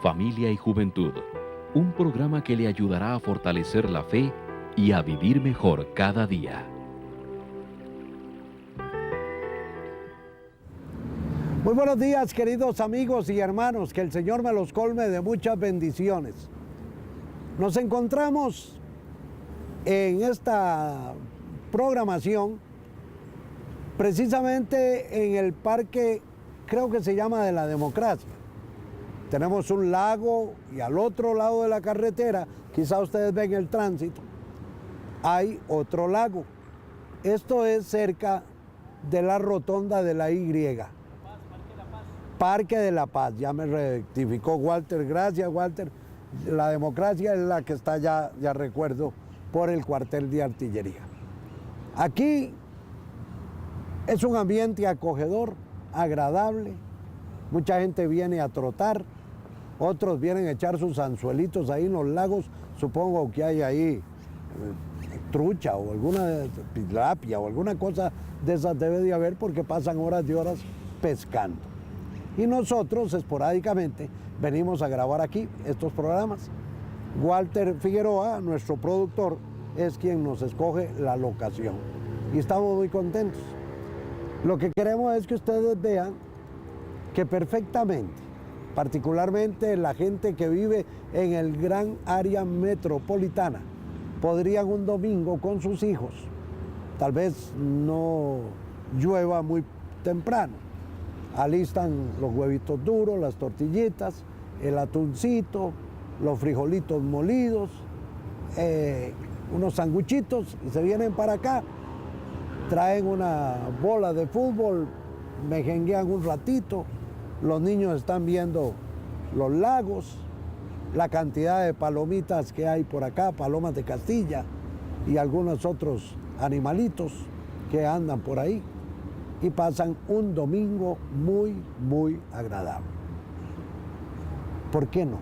Familia y Juventud, un programa que le ayudará a fortalecer la fe y a vivir mejor cada día. Muy buenos días, queridos amigos y hermanos, que el Señor me los colme de muchas bendiciones. Nos encontramos en esta programación precisamente en el parque, creo que se llama de la Democracia. Tenemos un lago y al otro lado de la carretera, quizá ustedes ven el tránsito, hay otro lago. Esto es cerca de la rotonda de la Y. Parque de la Paz, ya me rectificó Walter, gracias Walter. La Democracia es la que está ya recuerdo, por el cuartel de artillería. Aquí es un ambiente acogedor, agradable, mucha gente viene a trotar, otros vienen a echar sus anzuelitos ahí en los lagos, supongo que hay ahí trucha o alguna tilapia o alguna cosa de esas debe de haber porque pasan horas y horas pescando. Y nosotros esporádicamente venimos a grabar aquí estos programas. Walter Figueroa, nuestro productor, es quien nos escoge la locación. Y estamos muy contentos. Lo que queremos es que ustedes vean que perfectamente, particularmente la gente que vive en el gran área metropolitana, podrían un domingo con sus hijos, tal vez no llueva muy temprano, alistan los huevitos duros, las tortillitas, el atuncito, los frijolitos molidos, unos sanguchitos y se vienen para acá, traen una bola de fútbol, mejenguean un ratito, los niños están viendo los lagos, la cantidad de palomitas que hay por acá, palomas de Castilla y algunos otros animalitos que andan por ahí y pasan un domingo muy, muy agradable. ¿Por qué no?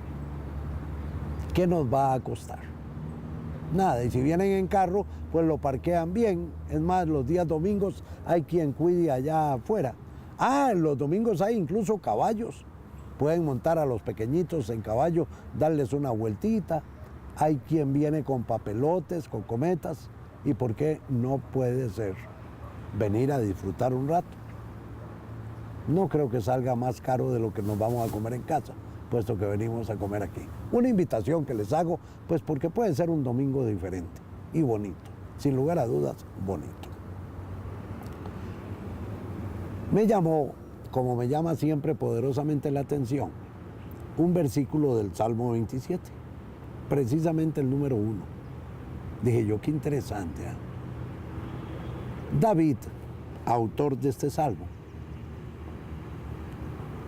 ¿Qué nos va a costar? Nada, y si vienen en carro, pues lo parquean bien. Es más, los días domingos hay quien cuide allá afuera. Los domingos hay incluso caballos. Pueden montar a los pequeñitos en caballo, darles una vueltita. Hay quien viene con papelotes, con cometas. ¿Y por qué no puede ser venir a disfrutar un rato? No creo que salga más caro de lo que nos vamos a comer en casa, puesto que venimos a comer aquí. Una invitación que les hago, pues porque puede ser un domingo diferente y bonito, sin lugar a dudas, bonito. Me llamó, como me llama siempre poderosamente la atención, un versículo del Salmo 27, precisamente el número 1. Dije yo, qué interesante, ¿eh? David, autor de este salmo,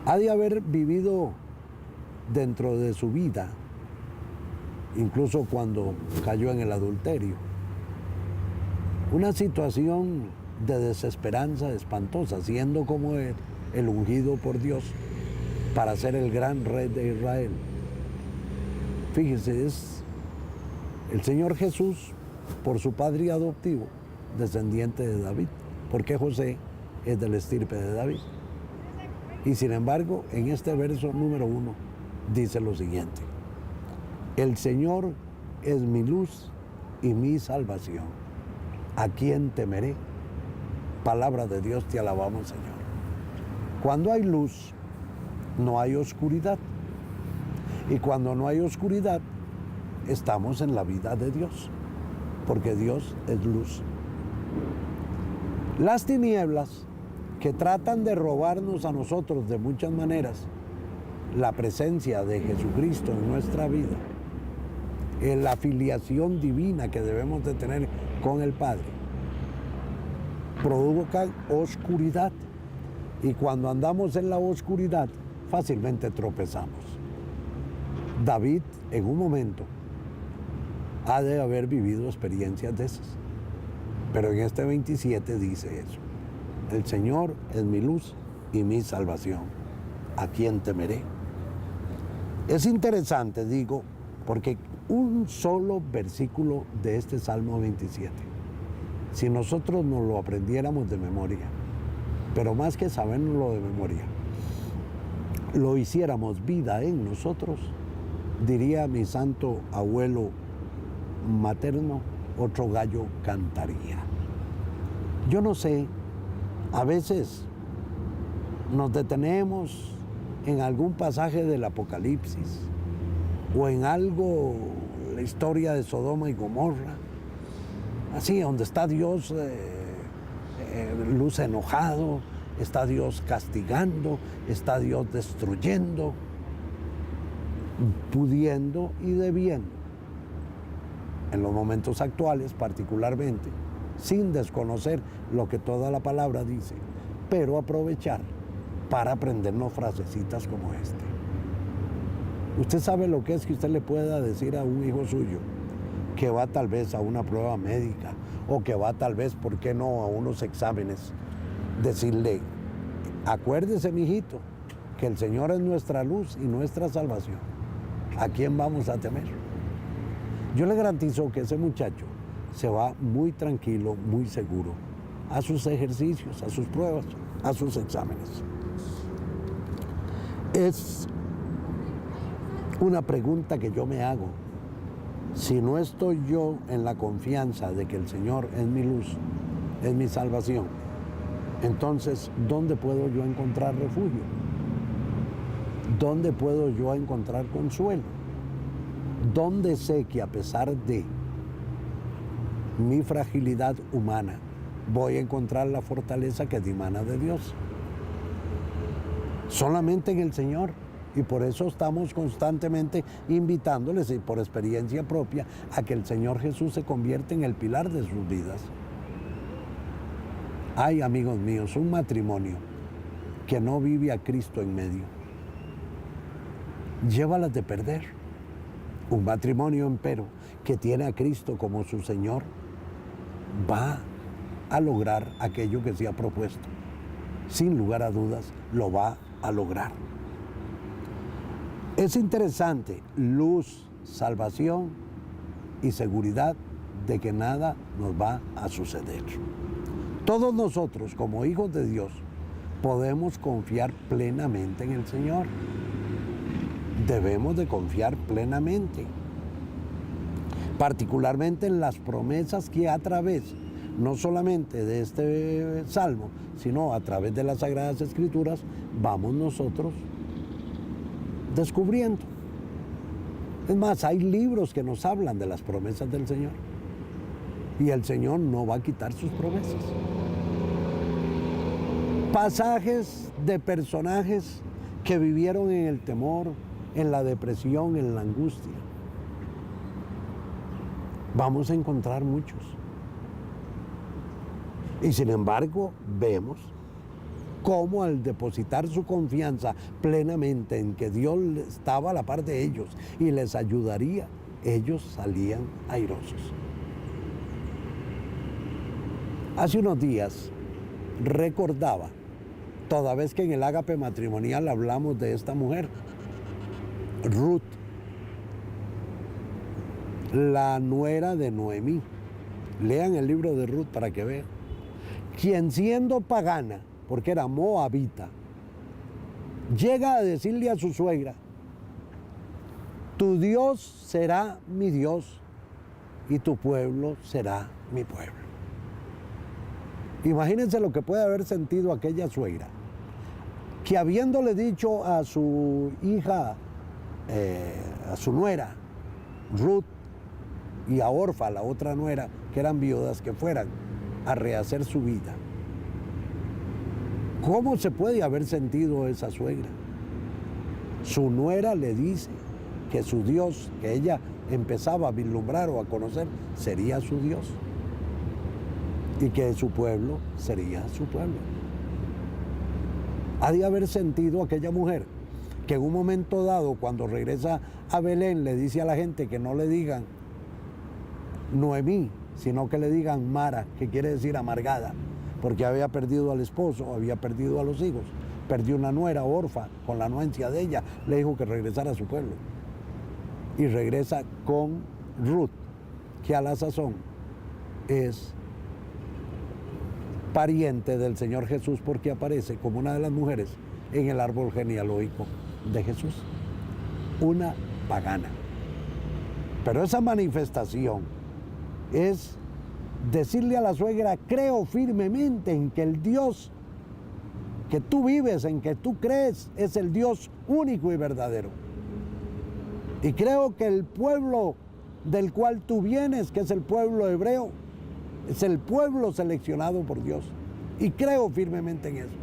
ha de haber vivido dentro de su vida, incluso cuando cayó en el adulterio, una situación de desesperanza espantosa, siendo como él el ungido por Dios para ser el gran rey de Israel. Fíjese, es el Señor Jesús por su padre adoptivo, descendiente de David, porque José es del estirpe de David. Y sin embargo, en este verso número 1 dice lo siguiente: el Señor es mi luz y mi salvación. ¿A quién temeré? Palabra de Dios, te alabamos, Señor. Cuando hay luz, no hay oscuridad. Y cuando no hay oscuridad, estamos en la vida de Dios, porque Dios es luz. Las tinieblas que tratan de robarnos a nosotros de muchas maneras la presencia de Jesucristo en nuestra vida, la filiación divina que debemos de tener con el Padre, provocan oscuridad. Y cuando andamos en la oscuridad, fácilmente tropezamos. David, en un momento, ha de haber vivido experiencias de esas. Pero en este 27 dice eso: el Señor es mi luz y mi salvación. ¿A quién temeré? Es interesante, digo, porque un solo versículo de este Salmo 27, si nosotros nos lo aprendiéramos de memoria, pero más que sabérnoslo de memoria, lo hiciéramos vida en nosotros, diría mi santo abuelo materno, otro gallo cantaría. Yo no sé, a veces nos detenemos en algún pasaje del Apocalipsis o en algo, la historia de Sodoma y Gomorra, así, donde está Dios luce enojado, está Dios castigando, está Dios destruyendo, pudiendo y debiendo. En los momentos actuales particularmente, sin desconocer lo que toda la palabra dice, pero aprovechar para aprendernos frasecitas como este. Usted sabe lo que es que usted le pueda decir a un hijo suyo que va tal vez a una prueba médica o que va tal vez, ¿por qué no?, a unos exámenes, decirle: acuérdese, mijito, que el Señor es nuestra luz y nuestra salvación. ¿A quién vamos a temer? Yo le garantizo que ese muchacho se va muy tranquilo, muy seguro a sus ejercicios, a sus pruebas, a sus exámenes. Es una pregunta que yo me hago. Si no estoy yo en la confianza de que el Señor es mi luz, es mi salvación, entonces, ¿dónde puedo yo encontrar refugio? ¿Dónde puedo yo encontrar consuelo? ¿Dónde sé que a pesar de mi fragilidad humana voy a encontrar la fortaleza que dimana de Dios? Solamente en el Señor. Y por eso estamos constantemente invitándoles, y por experiencia propia, a que el Señor Jesús se convierta en el pilar de sus vidas. Hay, amigos míos, un matrimonio que no vive a Cristo en medio. Llévalas de perder. Un matrimonio, empero, que tiene a Cristo como su Señor, va a lograr aquello que se ha propuesto. Sin lugar a dudas, lo va a lograr. Es interesante, luz, salvación y seguridad de que nada nos va a suceder. Todos nosotros, como hijos de Dios, podemos confiar plenamente en el Señor. Debemos de confiar plenamente, particularmente en las promesas que a través, no solamente de este salmo, sino a través de las Sagradas Escrituras, vamos nosotros descubriendo. Es más, hay libros que nos hablan de las promesas del Señor. Y el Señor no va a quitar sus promesas. Pasajes de personajes que vivieron en el temor, en la depresión, en la angustia. Vamos a encontrar muchos. Y sin embargo, vemos cómo al depositar su confianza plenamente en que Dios estaba a la par de ellos y les ayudaría, ellos salían airosos. Hace unos días recordaba, toda vez que en el ágape matrimonial hablamos de esta mujer, Ruth, la nuera de Noemí. Lean el libro de Ruth para que vean. Quien siendo pagana, porque era moabita, llega a decirle a su suegra: tu Dios será mi Dios y tu pueblo será mi pueblo. Imagínense lo que puede haber sentido aquella suegra, que habiéndole dicho a su hija, a su nuera, Ruth, y a Orfa, la otra nuera, que eran viudas, que fueran a rehacer su vida. ¿Cómo se puede haber sentido esa suegra? Su nuera le dice que su Dios, que ella empezaba a vislumbrar o a conocer, sería su Dios. Y que su pueblo sería su pueblo. Ha de haber sentido aquella mujer que en un momento dado, cuando regresa a Belén, le dice a la gente que no le digan Noemí, sino que le digan Mara, que quiere decir amargada, porque había perdido al esposo, había perdido a los hijos, perdió una nuera orfa con la anuencia de ella, le dijo que regresara a su pueblo. Y regresa con Ruth, que a la sazón es pariente del Señor Jesús, porque aparece como una de las mujeres en el árbol genealógico de Jesús. Una pagana. Pero esa manifestación es decirle a la suegra: creo firmemente en que el Dios que tú vives, en que tú crees, es el Dios único y verdadero. Y creo que el pueblo del cual tú vienes, que es el pueblo hebreo, es el pueblo seleccionado por Dios. Y creo firmemente en eso.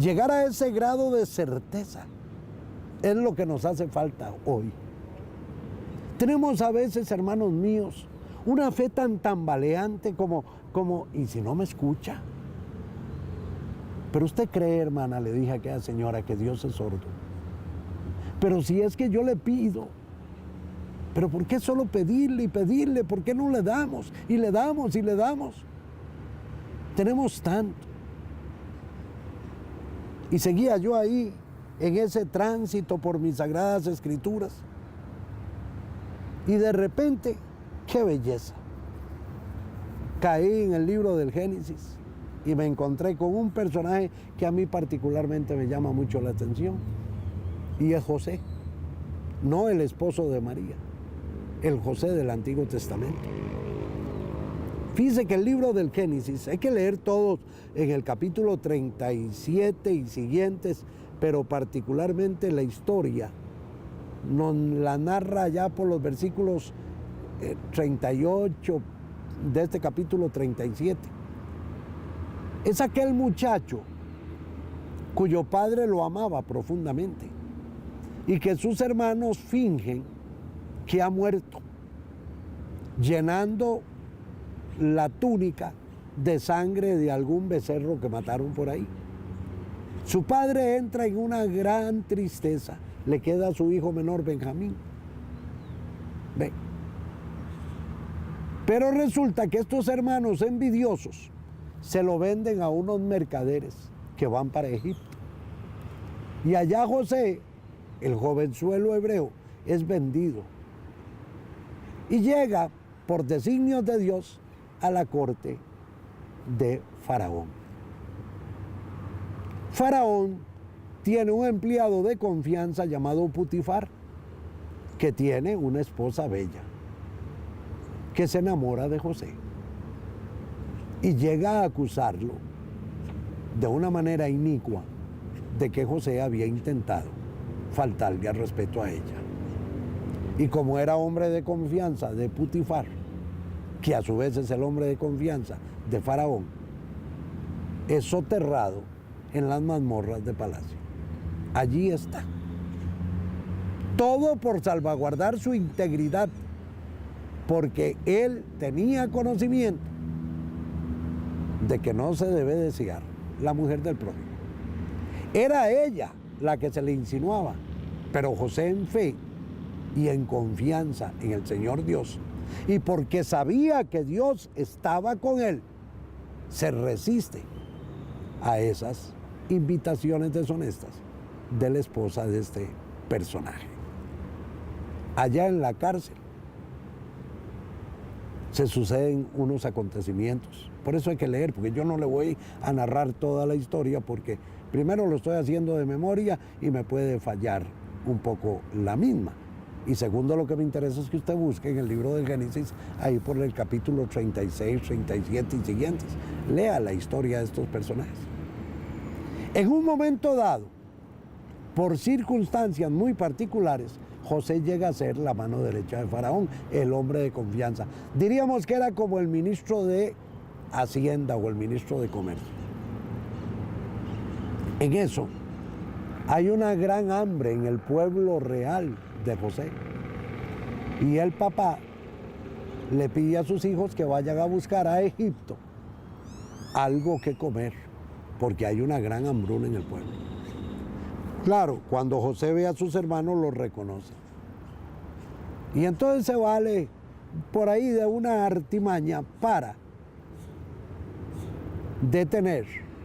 Llegar a ese grado de certeza es lo que nos hace falta hoy. Tenemos a veces, hermanos míos, una fe tan tambaleante como, ¿y si no me escucha? Pero usted cree, hermana, le dije a aquella señora, que Dios es sordo. Pero si es que yo le pido, ¿pero por qué solo pedirle y pedirle? ¿Por qué no le damos? Y le damos y le damos. Tenemos tanto. Y seguía yo ahí, en ese tránsito por mis sagradas escrituras. Y de repente, ¡qué belleza! Caí en el libro del Génesis y me encontré con un personaje que a mí particularmente me llama mucho la atención. Y es José, no el esposo de María, el José del Antiguo Testamento. Fíjese que el libro del Génesis, hay que leer todos en el capítulo 37 y siguientes, pero particularmente la historia nos la narra ya por los versículos 38 de este capítulo 37. Es aquel muchacho cuyo padre lo amaba profundamente y que sus hermanos fingen que ha muerto, llenando la túnica de sangre de algún becerro que mataron por ahí. Su padre entra en una gran tristeza, le queda a su hijo menor Benjamín. Ve. Pero resulta que estos hermanos envidiosos se lo venden a unos mercaderes que van para Egipto. Y allá José, el jovenzuelo hebreo, es vendido. Y llega, por designios de Dios, a la corte de Faraón. Faraón tiene un empleado de confianza llamado Putifar, que tiene una esposa bella, que se enamora de José. Y llega a acusarlo de una manera inicua de que José había intentado faltarle al respeto a ella. Y como era hombre de confianza de Putifar, que a su vez es el hombre de confianza de Faraón, es soterrado en las mazmorras de palacio. Allí está. Todo por salvaguardar su integridad, porque él tenía conocimiento de que no se debe desear la mujer del prójimo. Era ella la que se le insinuaba, pero José, en fe y en confianza en el Señor Dios, y porque sabía que Dios estaba con él, se resiste a esas invitaciones deshonestas de la esposa de este personaje. Allá en la cárcel se suceden unos acontecimientos. Por eso hay que leer, porque yo no le voy a narrar toda la historia, porque primero lo estoy haciendo de memoria y me puede fallar un poco la misma. Y segundo, lo que me interesa es que usted busque en el libro del Génesis, ahí por el capítulo 36, 37 y siguientes. Lea la historia de estos personajes. En un momento dado, por circunstancias muy particulares, José llega a ser la mano derecha de Faraón, el hombre de confianza. Diríamos que era como el ministro de Hacienda o el ministro de Comercio. En eso hay una gran hambre en el pueblo real de José. Y el papá le pide a sus hijos que vayan a buscar a Egipto algo que comer, porque hay una gran hambruna en el pueblo. Claro, cuando José ve a sus hermanos, los reconoce. Y entonces se vale por ahí de una artimaña para detener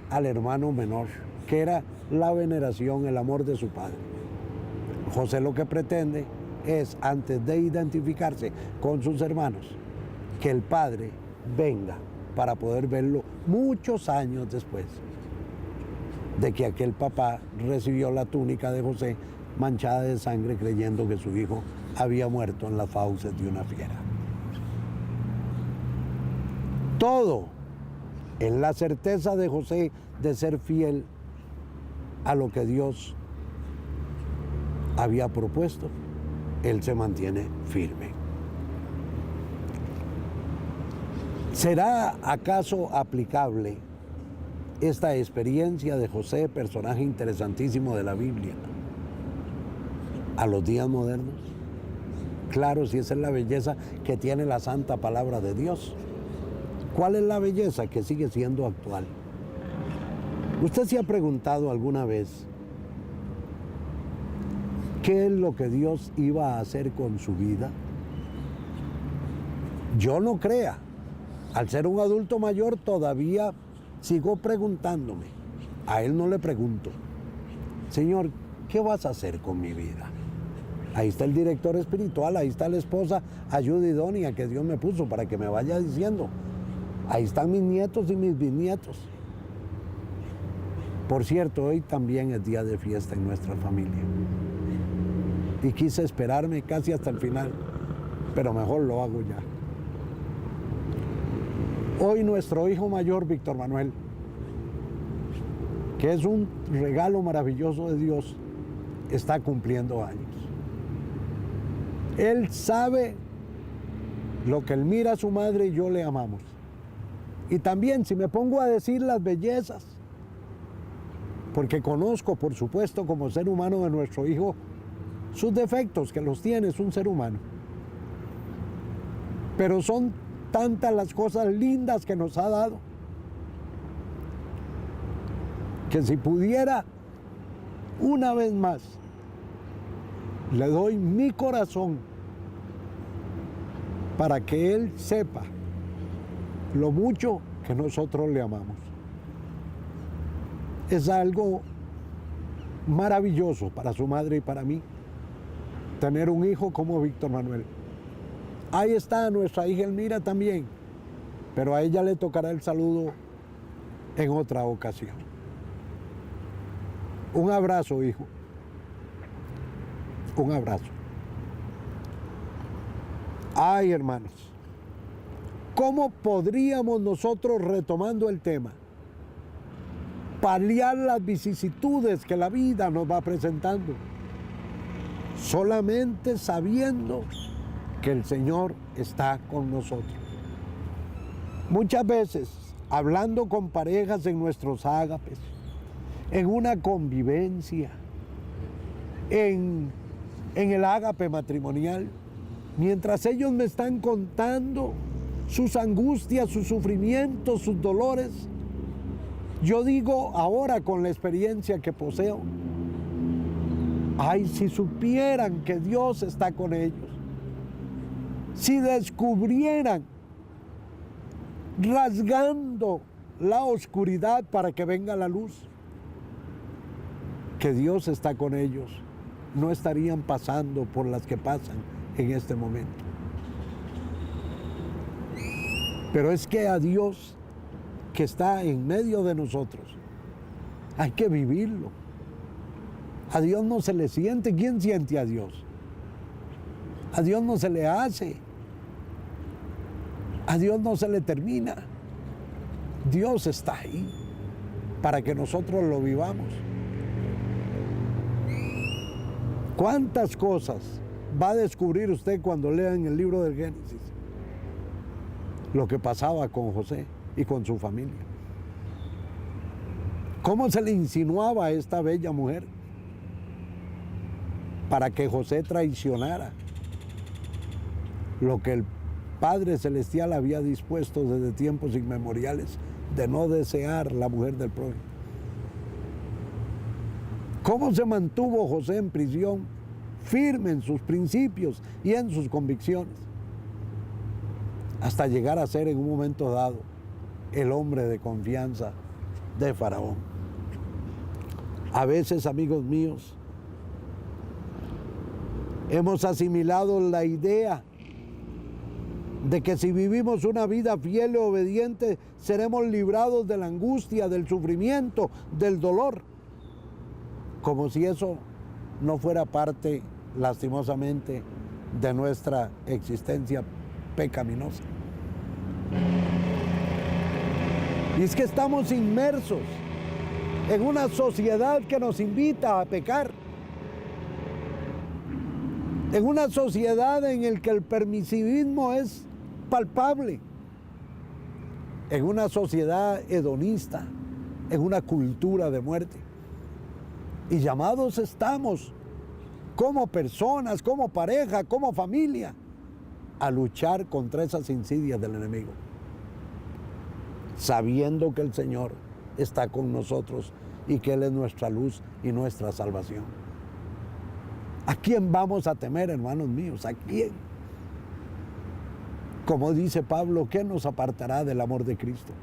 al hermano menor, que era la veneración, el amor de su padre. José lo que pretende es, antes de identificarse con sus hermanos, que el padre venga para poder verlo muchos años después. de que aquel papá recibió la túnica de José manchada de sangre creyendo que su hijo había muerto en las fauces de una fiera. Todo en la certeza de José de ser fiel a lo que Dios había propuesto, él se mantiene firme. ¿Será acaso aplicable esta experiencia de José, personaje interesantísimo de la Biblia, a los días modernos? Claro, si esa es la belleza que tiene la santa palabra de Dios. ¿Cuál es la belleza? Que sigue siendo actual. ¿Usted se ha preguntado alguna vez qué es lo que Dios iba a hacer con su vida? Yo no crea. Al ser un adulto mayor todavía sigo preguntándome. A él no le pregunto, Señor, ¿qué vas a hacer con mi vida? Ahí está el director espiritual, ahí está la esposa ayuda idónea que Dios me puso para que me vaya diciendo. Ahí están mis nietos y mis bisnietos. Por cierto, hoy también es día de fiesta en nuestra familia. Y quise esperarme casi hasta el final, pero mejor lo hago ya. Hoy nuestro hijo mayor, Víctor Manuel, que es un regalo maravilloso de Dios, está cumpliendo años. Él sabe lo que él mira a su madre y yo le amamos. Y también si me pongo a decir las bellezas, porque conozco, por supuesto, como ser humano de nuestro hijo, sus defectos, que los tiene, es un ser humano. Pero son tantas las cosas lindas que nos ha dado, que si pudiera, una vez más, le doy mi corazón para que él sepa lo mucho que nosotros le amamos. Es algo maravilloso para su madre y para mí tener un hijo como Víctor Manuel. Ahí está nuestra hija Elmira también, pero a ella le tocará el saludo en otra ocasión. Un abrazo, hijo. Un abrazo. Ay, hermanos, ¿cómo podríamos nosotros, retomando el tema, paliar las vicisitudes que la vida nos va presentando? Solamente sabiendo que el Señor está con nosotros. Muchas veces, hablando con parejas en nuestros ágapes, en una convivencia, en el ágape matrimonial, mientras ellos me están contando sus angustias, sus sufrimientos, sus dolores, yo digo ahora con la experiencia que poseo, ay, si supieran que Dios está con ellos, si descubrieran, rasgando la oscuridad para que venga la luz, que Dios está con ellos, no estarían pasando por las que pasan en este momento. Pero es que a Dios que está en medio de nosotros, hay que vivirlo. A Dios no se le siente. ¿Quién siente a Dios? A Dios no se le hace. A Dios no se le termina. Dios está ahí para que nosotros lo vivamos. ¿Cuántas cosas va a descubrir usted cuando lea en el libro del Génesis lo que pasaba con José y con su familia? ¿Cómo se le insinuaba a esta bella mujer para que José traicionara lo que el Padre Celestial había dispuesto desde tiempos inmemoriales de no desear la mujer del prójimo? ¿Cómo se mantuvo José en prisión, firme en sus principios y en sus convicciones, hasta llegar a ser en un momento dado el hombre de confianza de Faraón? A veces, amigos míos, hemos asimilado la idea de que si vivimos una vida fiel y obediente, seremos librados de la angustia, del sufrimiento, del dolor. como si eso no fuera parte, lastimosamente, de nuestra existencia pecaminosa. Y es que estamos inmersos en una sociedad que nos invita a pecar, en una sociedad en la que el permisivismo es palpable, en una sociedad hedonista, en una cultura de muerte. Y llamados estamos, como personas, como pareja, como familia, a luchar contra esas insidias del enemigo, sabiendo que el Señor está con nosotros y que Él es nuestra luz y nuestra salvación. ¿A quién vamos a temer, hermanos míos? ¿A quién? Como dice Pablo, ¿qué nos apartará del amor de Cristo?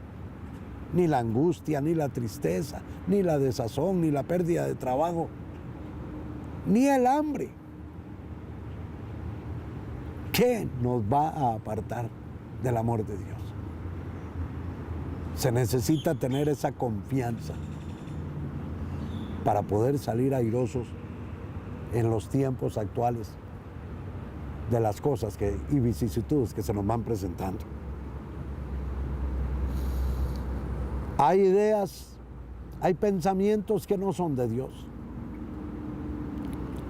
Ni la angustia, ni la tristeza, ni la desazón, ni la pérdida de trabajo, ni el hambre. ¿Qué nos va a apartar del amor de Dios? Se necesita tener esa confianza para poder salir airosos en los tiempos actuales de las cosas y vicisitudes que se nos van presentando. Hay ideas, hay pensamientos que no son de Dios.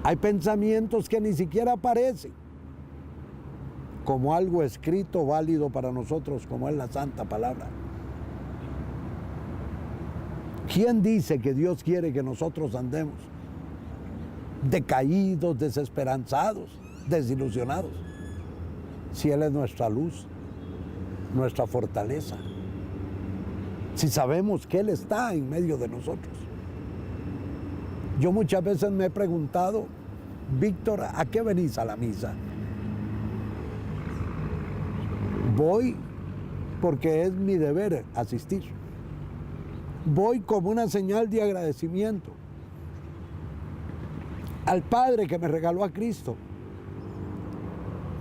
Hay pensamientos que ni siquiera aparecen como algo escrito válido para nosotros, como es la Santa Palabra. ¿Quién dice que Dios quiere que nosotros andemos decaídos, desesperanzados, desilusionados? Si Él es nuestra luz, nuestra fortaleza. Si sabemos que Él está en medio de nosotros. Yo muchas veces me he preguntado, Víctor, ¿a qué venís a la misa? Voy porque es mi deber asistir. Voy como una señal de agradecimiento al Padre que me regaló a Cristo.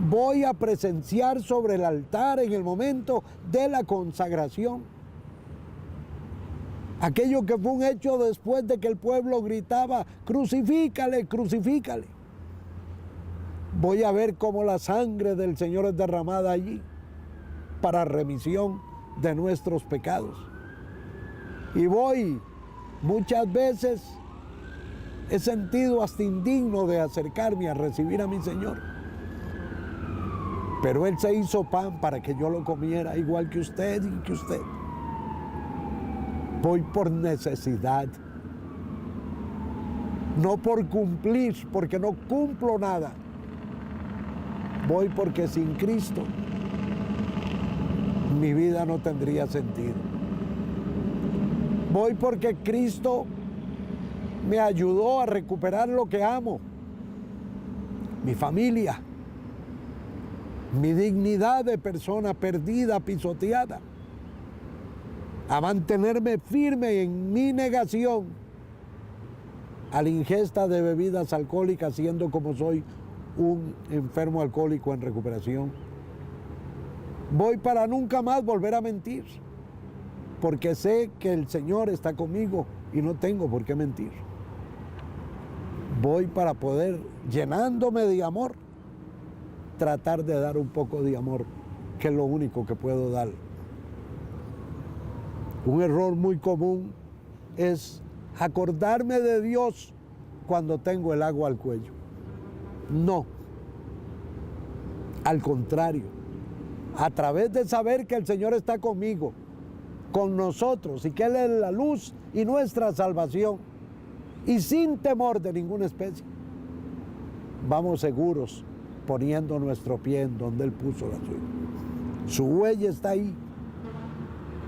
Voy a presenciar sobre el altar en el momento de la consagración aquello que fue un hecho después de que el pueblo gritaba, crucifícale, crucifícale. Voy a ver cómo la sangre del Señor es derramada allí para remisión de nuestros pecados. Y voy, muchas veces he sentido hasta indigno de acercarme a recibir a mi Señor. Pero Él se hizo pan para que yo lo comiera, igual que usted y que usted. Voy por necesidad, no por cumplir, porque no cumplo nada. Voy porque sin Cristo mi vida no tendría sentido. Voy porque Cristo me ayudó a recuperar lo que amo, mi familia, mi dignidad de persona perdida, pisoteada, a mantenerme firme en mi negación a la ingesta de bebidas alcohólicas, siendo como soy un enfermo alcohólico en recuperación. Voy para nunca más volver a mentir, porque sé que el Señor está conmigo y no tengo por qué mentir. Voy para poder, llenándome de amor, tratar de dar un poco de amor, que es lo único que puedo dar. Un error muy común es acordarme de Dios cuando tengo el agua al cuello. No. Al contrario, a través de saber que el Señor está conmigo, con nosotros, y que Él es la luz y nuestra salvación, y sin temor de ninguna especie, vamos seguros poniendo nuestro pie en donde Él puso la suya. Su huella está ahí.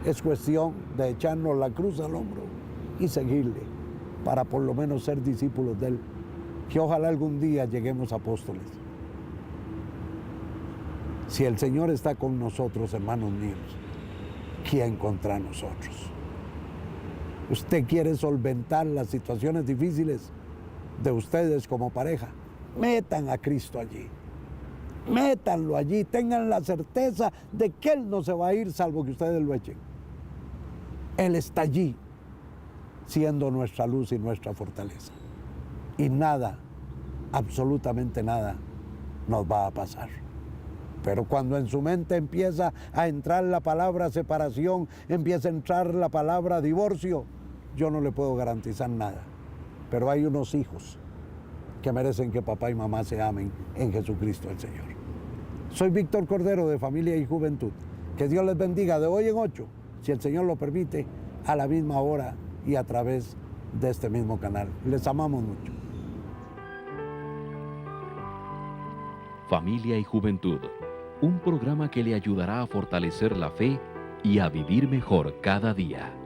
Es cuestión de echarnos la cruz al hombro y seguirle para por lo menos ser discípulos de Él, que ojalá algún día lleguemos apóstoles. Si el Señor está con nosotros, hermanos míos, ¿quién contra nosotros? Usted quiere solventar las situaciones difíciles de ustedes como pareja, metan a Cristo allí. Métanlo allí, tengan la certeza de que Él no se va a ir salvo que ustedes lo echen. Él está allí, siendo nuestra luz y nuestra fortaleza. y nada, absolutamente nada, nos va a pasar. Pero cuando en su mente empieza a entrar la palabra separación, empieza a entrar la palabra divorcio, yo no le puedo garantizar nada. Pero hay unos hijos que merecen que papá y mamá se amen en Jesucristo el Señor. Soy Víctor Cordero de Familia y Juventud. Que Dios les bendiga de hoy en 8, si el Señor lo permite, a la misma hora y a través de este mismo canal. Les amamos mucho. Familia y Juventud, un programa que le ayudará a fortalecer la fe y a vivir mejor cada día.